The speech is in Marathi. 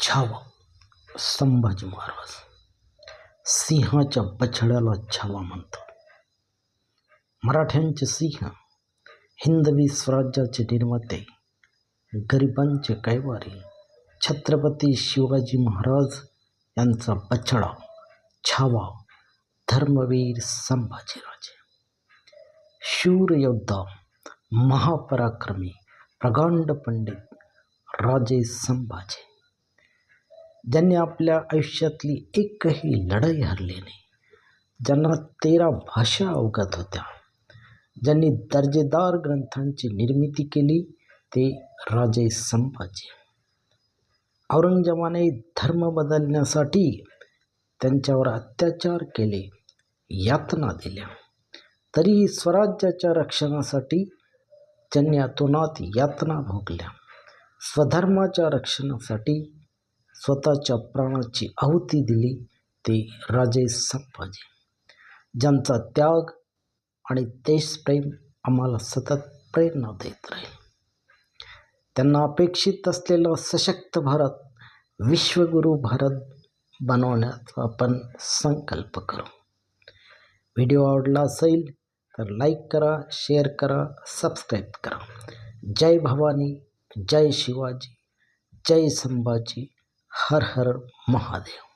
छावा. संभाजी महाराज. सिंहाच्या बछड्याला छावा म्हणतात. मराठ्यांचे सिंह, हिंदवी स्वराज्याचे निर्माते, गरिबांचे कैवारी छत्रपती शिवाजी महाराज यांचा बछडा छावा धर्मवीर संभाजीराजे. शूर योद्धा, महापराक्रमी, प्रकांड पंडित राजे संभाजी, ज्यांनी आपल्या आयुष्यातली एकही लढाई हरली नाही, ज्यांना 13 भाषा अवगत होत्या, ज्यांनी दर्जेदार ग्रंथांची निर्मिती केली, ते राजे संभाजी. औरंगजेबाने धर्म बदलण्यासाठी त्यांच्यावर अत्याचार केले, यातना दिल्या, तरीही स्वराज्याच्या रक्षणासाठी त्यांनी अतोनात यातना भोगल्या. स्वधर्माच्या रक्षणासाठी स्वतःच्या प्राणाची आहुती दिली, ते राजे संभाजी, ज्यांचा त्याग आणि देशप्रेम आम्हाला सतत प्रेरणा देत राहील. त्यांना अपेक्षित असलेला सशक्त भारत, विश्वगुरू भारत बनवण्याचा आपण संकल्प करू. व्हिडिओ आवडला असेल तर लाईक करा, शेअर करा, सबस्क्राईब करा. जय भवानी, जय शिवाजी, जय संभाजी, हर हर महादेव.